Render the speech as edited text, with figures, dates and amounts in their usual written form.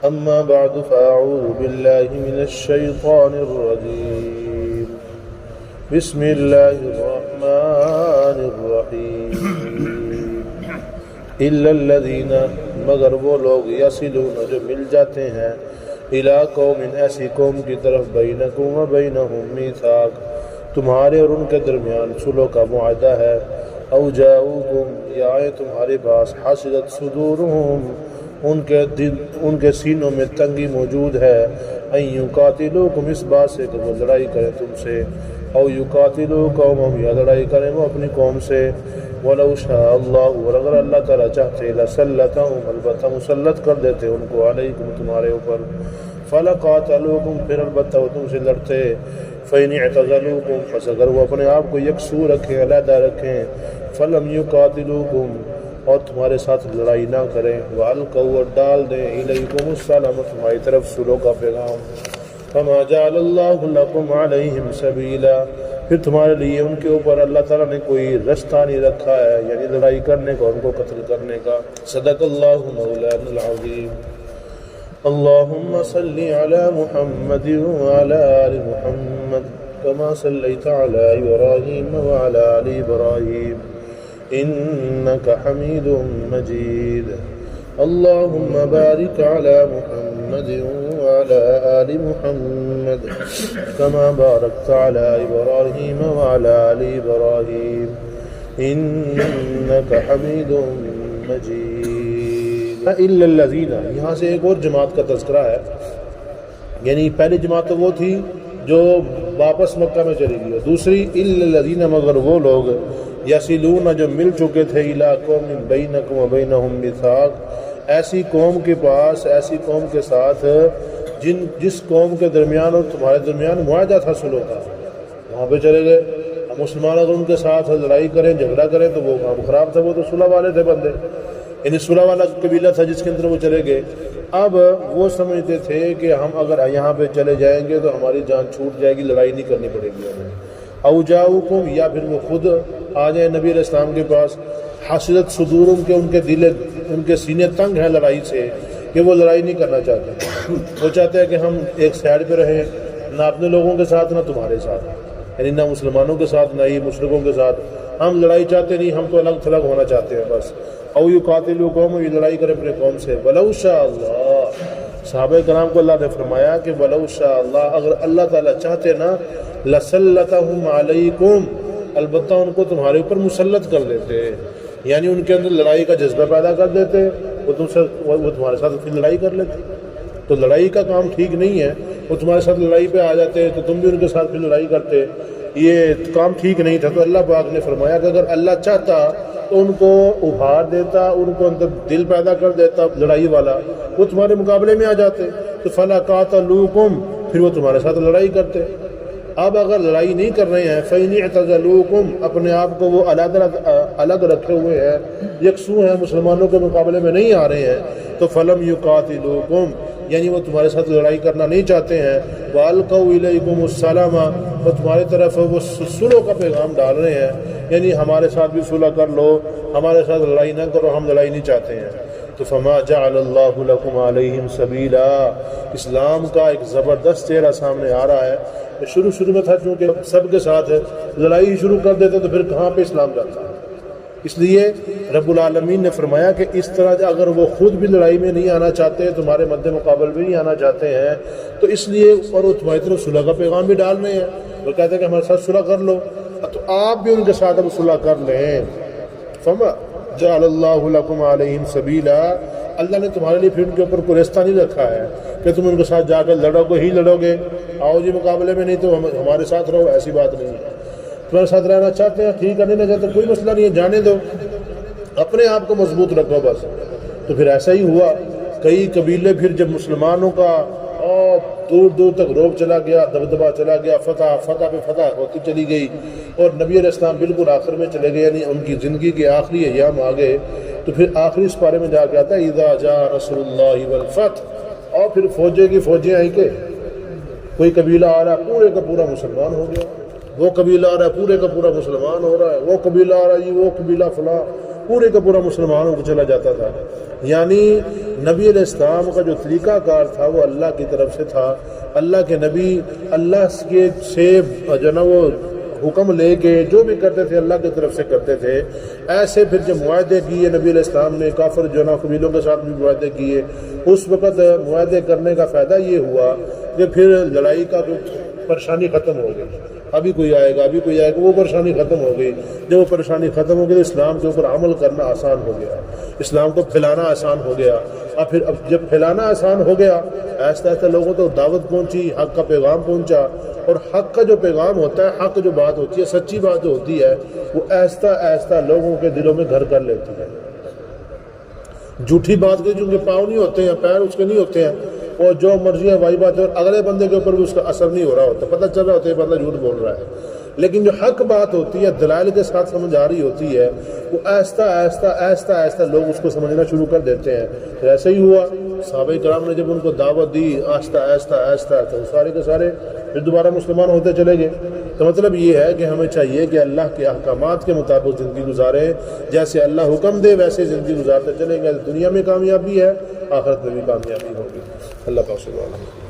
أما بعد فأعوذ بالله من الشيطان الرجيم بسم الله الرحمن الرحيم إلا الذين مگر وہ لوگ یصلون جو مل جاتے ہیں إلى قوم ایسی قوم کی طرف بینکم و بینہم میثاق تمہارے اور ان کے درمیان صلح کا معاہدہ ہے او جاؤکم یا آئے تمہارے پاس حسدت صدورہم ان کے سینوں میں تنگی موجود ہے ان یقاتلوکم اس بات سے کہ وہ لڑائی کریں تم سے او یقاتلو قومہم یا لڑائی کریں وہ اپنی قوم سے ولو شاء اللہ اور اگر اللہ تعالیٰ چاہتے لسلطہم البتہ مسلط کر دیتے ان کو علیکم تمہارے اوپر فلقاتلوکم پھر البتہ وہ تم سے لڑتے فإن اعتزلوکم پس اگر وہ اپنے آپ کو یکسو رکھیں علیحدہ رکھیں فلم یقاتلوکم اور تمہارے ساتھ لڑائی نہ کریں وَأَلْقَوْا اور ڈال دیں إِلَيْكُمُ السَّلَامَ تمہاری طرف صلح کا پیغام فَمَا جَعَلَ اللَّهُ لَكُمْ عَلَيْهِمْ سَبِيلًا پھر تمہارے لیے ان کے اوپر اللہ تعالیٰ نے کوئی رستہ نہیں رکھا ہے یعنی لڑائی کرنے کا ان کو قتل کرنے کا صدق اللہ مولانا العظیم اللهم صل على محمد وعلى آل محمد كما صليت على إبراهيم وعلى آل إبراهيم إنك حميد مجيد اللهم بارك على محمد وعلى آل محمد كما باركت على إبراهيم وعلى آل إبراهيم إنك حميد مجيد إلا الذين یہاں سے ایک اور جماعت کا تذکرہ ہے یعنی پہلی جماعت تو وہ تھی جو واپس مکہ میں چلی گئی دوسری إلا الذين مگر وہ لوگ یصلون جو مل چکے تھے إلى قوم بینکم و بینہم میثاق ایسی قوم کے پاس ایسی قوم کے ساتھ جس قوم کے درمیان اور تمہارے درمیان معاہدہ تھا صلح کا وہاں پہ چلے گئے مسلمان اگر ان کے ساتھ لڑائی کریں جھگڑا کریں تو وہ کام خراب تھا وہ تو صلح والے تھے بندے یعنی صلح والا قبیلہ تھا جس کے اندر وہ چلے گئے اب وہ سمجھتے تھے کہ ہم اگر یہاں پہ چلے جائیں گے تو ہماری جان چھوٹ جائے گی لڑائی نہیں کرنی پڑے گی ہمیں او جاؤکم یا پھر وہ خود آ جائیں نبی علیہ السلام کے پاس حسدت صدورم کے ان کے سینے تنگ ہیں لڑائی سے کہ وہ لڑائی نہیں کرنا چاہتے وہ چاہتے ہیں کہ ہم ایک سائڈ پہ رہیں نہ اپنے لوگوں کے ساتھ نہ تمہارے ساتھ یعنی نہ مسلمانوں کے ساتھ نہ ہی مشرکوں کے ساتھ ہم لڑائی چاہتے نہیں ہم تو الگ تھلگ ہونا چاہتے ہیں بس او یقاتلوا قوم یہ لڑائی کرے اپنے قوم سے ولو شاء اللہ صحابہ کرام کو اللہ نے فرمایا کہ ولو شاء اللہ اگر اللہ تعالیٰ چاہتے نا لسلطہم علیکم البتہ ان کو تمہارے اوپر مسلط کر دیتے یعنی ان کے اندر لڑائی کا جذبہ پیدا کر دیتے وہ تمہارے ساتھ پھر لڑائی کر لیتے تو لڑائی کا کام ٹھیک نہیں ہے وہ تمہارے ساتھ لڑائی پہ آ جاتے تو تم بھی ان کے ساتھ پھر لڑائی کرتے یہ کام ٹھیک نہیں تھا تو اللہ پاک نے فرمایا کہ اگر اللہ چاہتا تو ان کو ابھار دیتا ان کو اندر دل پیدا کر دیتا لڑائی والا وہ تمہارے مقابلے میں آ جاتے تو فلا قاتلوکم پھر وہ تمہارے ساتھ لڑائی کرتے اب اگر لڑائی نہیں کر رہے ہیں فإن اعتزلوکم اپنے آپ کو وہ الگ رکھے ہوئے ہیں یکسو ہیں مسلمانوں کے مقابلے میں نہیں آ رہے ہیں تو فلم یقاتلوکم یعنی وہ تمہارے ساتھ لڑائی کرنا نہیں چاہتے ہیں وَأَلْقَوْا إِلَيْكُمُ السَّلَامَ وہ تمہاری طرف وہ صلح کا پیغام ڈال رہے ہیں یعنی ہمارے ساتھ بھی صلح کر لو ہمارے ساتھ لڑائی نہ کرو ہم لڑائی نہیں چاہتے ہیں تو فما جعل اللہ لکم علیہم سبیلا اسلام کا ایک زبردست چہرہ سامنے آ رہا ہے شروع میں تھا چونکہ سب کے ساتھ لڑائی شروع کر دیتے تو پھر کہاں پہ اسلام جاتا اس لیے رب العالمین نے فرمایا کہ اس طرح اگر وہ خود بھی لڑائی میں نہیں آنا چاہتے تمہارے مد مقابل بھی نہیں آنا چاہتے ہیں تو اس لیے اور وہ تمہاری طرف صلح کا پیغام بھی ڈال رہے ہیں وہ کہتے ہیں کہ ہمارے ساتھ صلح کر لو تو آپ بھی ان کے ساتھ اب صلح کر لیں فما جعل اللہ لکم علیہم سبیلا اللہ نے تمہارے لیے پھر ان کے اوپر کوئی رستہ نہیں رکھا ہے کہ تم ان کے ساتھ جا کر لڑو گے آؤ جی مقابلے میں نہیں تو ہمارے ساتھ رہو ایسی بات نہیں ہے تمہارے ساتھ رہنا چاہتے ہیں ٹھیک ہے نہیں چاہتے کوئی مسئلہ نہیں ہے جانے دو اپنے آپ کو مضبوط رکھو بس تو پھر ایسا ہی ہوا کئی قبیلے پھر جب مسلمانوں کا دور دور تک روب چلا گیا دبدبا چلا گیا فتح پہ فتح ہوتی چلی گئی اور نبی علیہ السلام بالکل آخر میں چلے گئے یعنی ان کی زندگی کے آخری ایام آ گئے تو پھر آخری اس پارے میں جا کے آتا ہے اذا جاء رسول اللہ والفتح اور پھر فوجیں آئیں کہ کوئی قبیلہ آ رہا ہے پورے کا پورا مسلمان ہو گیا وہ قبیلہ آ رہا ہے پورے کا پورا مسلمان ہو رہا ہے وہ قبیلہ آ رہا ہے وہ قبیلہ فلاں پورے کا پورا مسلمانوں کو چلا جاتا تھا۔ یعنی نبی علیہ السلام کا جو طریقہ کار تھا وہ اللہ کی طرف سے تھا۔ اللہ کے نبی اللہ کے سے جو نا وہ حکم لے کے جو بھی کرتے تھے اللہ کی طرف سے کرتے تھے۔ ایسے پھر جب معاہدے کیے نبی علیہ السلام نے کافر جو نا قبیلوں کے ساتھ بھی معاہدے کیے، اس وقت معاہدے کرنے کا فائدہ یہ ہوا کہ پھر لڑائی کا پریشانی ختم ہو گئی، ابھی کوئی آئے گا وہ پریشانی ختم ہو گئی۔ جب وہ پریشانی ختم ہو گئی تو اسلام کے اوپر عمل کرنا آسان ہو گیا، اسلام کو پھیلانا آسان ہو گیا۔ اور پھر اب جب پھیلانا آسان ہو گیا، آہستہ آہستہ لوگوں تو دعوت پہنچی، حق کا پیغام پہنچا، اور حق کا جو پیغام ہوتا ہے، حق جو بات ہوتی ہے، سچی بات جو ہوتی ہے، وہ آہستہ آہستہ لوگوں کے دلوں میں گھر کر لیتی ہے۔ جھوٹی بات کی جن کے پاؤں نہیں ہوتے ہیں، پیر اس کے نہیں ہوتے ہیں، اور جو مرضی ہے وہی بات ہے، اور اگلے بندے کے اوپر بھی اس کا اثر نہیں ہو رہا ہوتا، پتہ چل رہا ہوتا ہے بندہ جھوٹ بول رہا ہے۔ لیکن جو حق بات ہوتی ہے، دلائل کے ساتھ سمجھ آ رہی ہوتی ہے، وہ آہستہ آہستہ لوگ اس کو سمجھنا شروع کر دیتے ہیں۔ پھر ایسا ہی ہوا، صحابہ کرام نے جب ان کو دعوت دی آہستہ آہستہ تو سارے کے سارے پھر دوبارہ مسلمان ہوتے چلے گئے۔ تو مطلب یہ ہے کہ ہمیں چاہیے کہ اللہ کے احکامات کے مطابق زندگی گزاریں، جیسے اللہ حکم دے ویسے زندگی گزارتے چلیں گے، دنیا میں کامیابی ہے، آخرت میں بھی کامیابی ہوگی۔ اللہ پاک سبحانہ